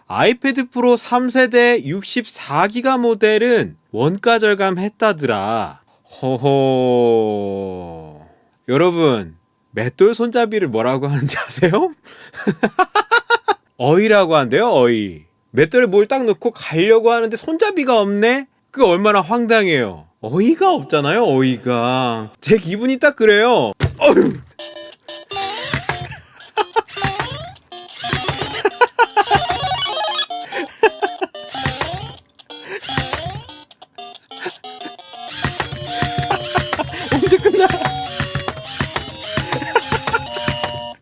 아이패드 프로 3세대 64기가 모델은 원가 절감했다더라. 허허. 여러분, 맷돌 손잡이를 뭐라고 하는지 아세요? 어이라고 한대요, 어이. 맷돌에 뭘 딱 넣고 가려고 하는데 손잡이가 없네? 그게 얼마나 황당해요. 어이가 없잖아요, 어이가. 제 기분이 딱 그래요. 어휴. 언제 끝나?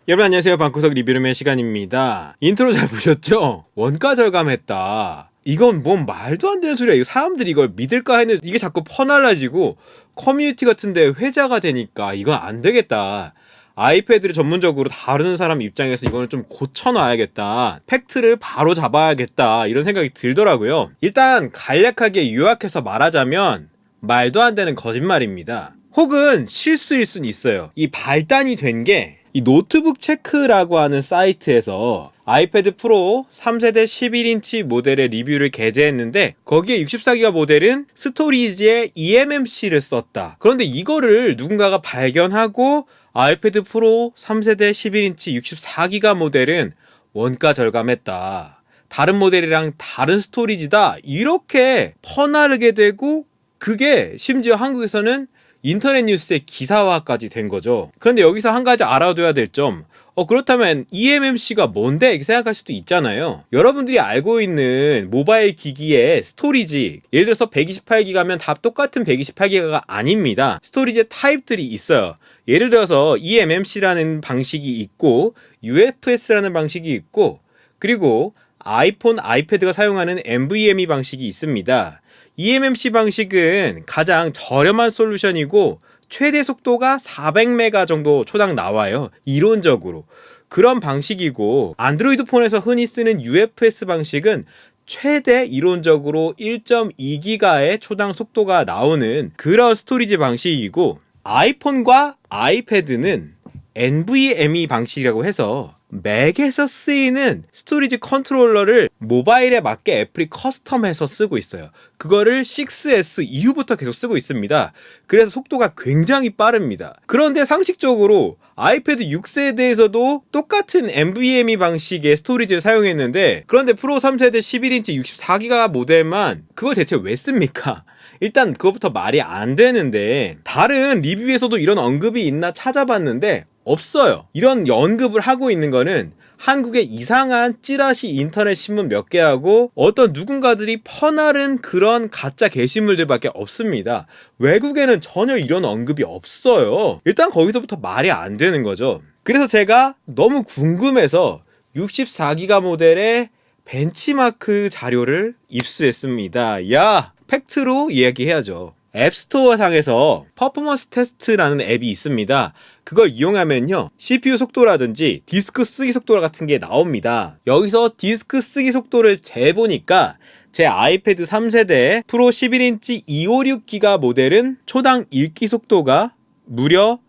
여러분 안녕하세요. 방구석 리뷰룸의 시간입니다. 인트로 잘 보셨죠? 원가 절감했다. 이건 뭔 말도 안 되는 소리야. 이거 사람들이 이걸 믿을까 했는데 이게 자꾸 퍼날라지고 커뮤니티 같은데 회자가 되니까 이건 안 되겠다. 아이패드를 전문적으로 다루는 사람 입장에서 이거는 좀 고쳐놔야겠다. 팩트를 바로 잡아야겠다. 이런 생각이 들더라고요. 일단 간략하게 요약해서 말하자면 말도 안 되는 거짓말입니다. 혹은 실수일 순 있어요. 이 발단이 된 게 이 노트북 체크라고 하는 사이트에서 아이패드 프로 3세대 11인치 모델의 리뷰를 게재했는데 거기에 64기가 모델은 스토리지에 eMMC를 썼다. 그런데 이거를 누군가가 발견하고 아이패드 프로 3세대 11인치 64기가 모델은 원가 절감했다. 다른 모델이랑 다른 스토리지다. 이렇게 퍼나르게 되고 그게 심지어 한국에서는 인터넷 뉴스의 기사화까지 된 거죠. 그런데 여기서 한 가지 알아둬야 될 점, 그렇다면 eMMC가 뭔데? 이렇게 생각할 수도 있잖아요. 여러분들이 알고 있는 모바일 기기의 스토리지, 예를 들어서 128기가면 다 똑같은 128기가가 아닙니다. 스토리지의 타입들이 있어요. 예를 들어서 eMMC라는 방식이 있고 UFS라는 방식이 있고 그리고 아이폰, 아이패드가 사용하는 NVMe 방식이 있습니다. eMMC 방식은 가장 저렴한 솔루션이고 최대 속도가 400메가 정도 초당 나와요. 이론적으로. 그런 방식이고 안드로이드 폰에서 흔히 쓰는 UFS 방식은 최대 이론적으로 1.2기가의 초당 속도가 나오는 그런 스토리지 방식이고 아이폰과 아이패드는 NVMe 방식이라고 해서 맥에서 쓰이는 스토리지 컨트롤러를 모바일에 맞게 애플이 커스텀해서 쓰고 있어요. 그거를 6S 이후부터 계속 쓰고 있습니다. 그래서 속도가 굉장히 빠릅니다. 그런데 상식적으로 아이패드 6세대에서도 똑같은 NVMe 방식의 스토리지를 사용했는데 그런데 프로 3세대 11인치 64기가 모델만 그걸 대체 왜 씁니까? 일단 그것부터 말이 안 되는데 다른 리뷰에서도 이런 언급이 있나 찾아봤는데 없어요. 이런 언급을 하고 있는 거는 한국의 이상한 찌라시 인터넷 신문 몇 개하고 어떤 누군가들이 퍼나른 그런 가짜 게시물들밖에 없습니다. 외국에는 전혀 이런 언급이 없어요. 일단 거기서부터 말이 안 되는 거죠. 그래서 제가 너무 궁금해서 64기가 모델의 벤치마크 자료를 입수했습니다. 야! 팩트로 이야기해야죠. 앱스토어 상에서 퍼포먼스 테스트라는 앱이 있습니다. 그걸 이용하면요 CPU 속도라든지 디스크 쓰기 속도 같은 게 나옵니다. 여기서 디스크 쓰기 속도를 재보니까 제 아이패드 3세대 프로 11인치 256기가 모델은 초당 읽기 속도가 무려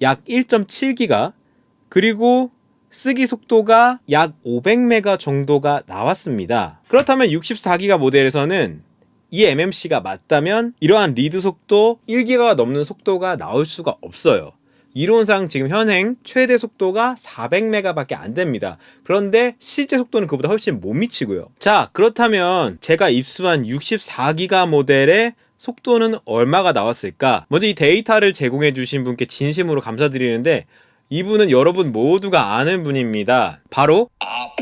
약 1.7기가 그리고 쓰기 속도가 약 500메가 정도가 나왔습니다. 그렇다면 64기가 모델에서는 이 MMC가 맞다면 이러한 리드 속도 1기가가 넘는 속도가 나올 수가 없어요. 이론상 지금 현행 최대 속도가 400메가밖에 안 됩니다. 그런데 실제 속도는 그보다 훨씬 못 미치고요. 자, 그렇다면 제가 입수한 64기가 모델의 속도는 얼마가 나왔을까? 먼저 이 데이터를 제공해 주신 분께 진심으로 감사드리는데 이분은 여러분 모두가 아는 분입니다. 바로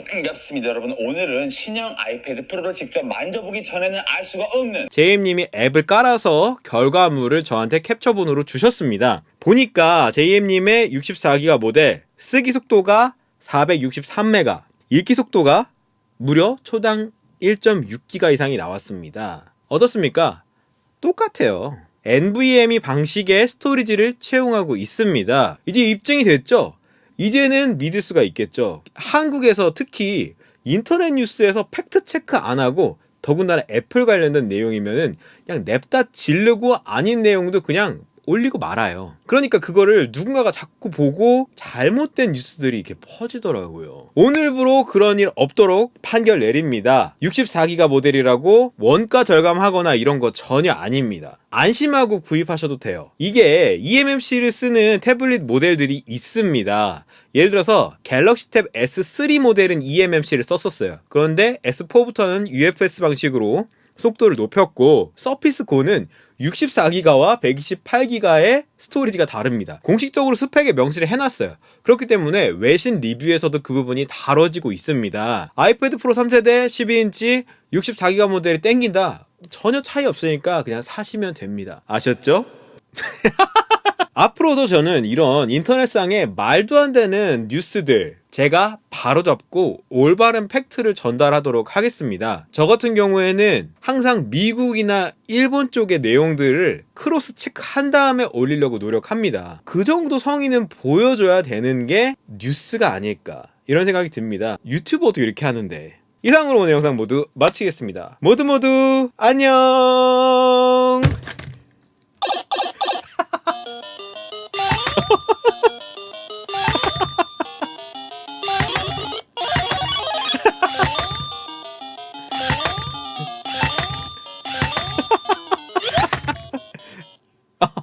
반갑습니다 여러분. 오늘은 신형 아이패드 프로를 직접 만져보기 전에는 알 수가 없는 JM님이 앱을 깔아서 결과물을 저한테 캡처본으로 주셨습니다. 보니까 JM님의 64기가 모델 쓰기 속도가 463메가 읽기 속도가 무려 초당 1.6기가 이상이 나왔습니다. 어떻습니까? 똑같아요. NVMe 방식의 스토리지를 채용하고 있습니다. 이제 입증이 됐죠? 이제는 믿을 수가 있겠죠. 한국에서 특히 인터넷 뉴스에서 팩트 체크 안 하고 더군다나 애플 관련된 내용이면은 그냥 냅다 지르고 아닌 내용도 그냥 올리고 말아요. 그러니까 그거를 누군가가 자꾸 보고 잘못된 뉴스들이 이렇게 퍼지더라고요. 오늘부로 그런 일 없도록 판결 내립니다. 64기가 모델이라고 원가 절감하거나 이런 거 전혀 아닙니다. 안심하고 구입하셔도 돼요. 이게 eMMC를 쓰는 태블릿 모델들이 있습니다. 예를 들어서 갤럭시 탭 S3 모델은 eMMC를 썼었어요. 그런데 S4부터는 UFS 방식으로 속도를 높였고, 서피스 고는 64기가와 128기가의 스토리지가 다릅니다. 공식적으로 스펙에 명시를 해놨어요. 그렇기 때문에 외신 리뷰에서도 그 부분이 다뤄지고 있습니다. 아이패드 프로 3세대 12인치 64기가 모델이 땡긴다? 전혀 차이 없으니까 그냥 사시면 됩니다. 아셨죠? 앞으로도 저는 이런 인터넷상의 말도 안 되는 뉴스들 제가 바로잡고 올바른 팩트를 전달하도록 하겠습니다. 저 같은 경우에는 항상 미국이나 일본 쪽의 내용들을 크로스 체크한 다음에 올리려고 노력합니다. 그 정도 성의는 보여줘야 되는 게 뉴스가 아닐까 이런 생각이 듭니다. 유튜버도 이렇게 하는데. 이상으로 오늘 영상 모두 마치겠습니다. 모두 안녕.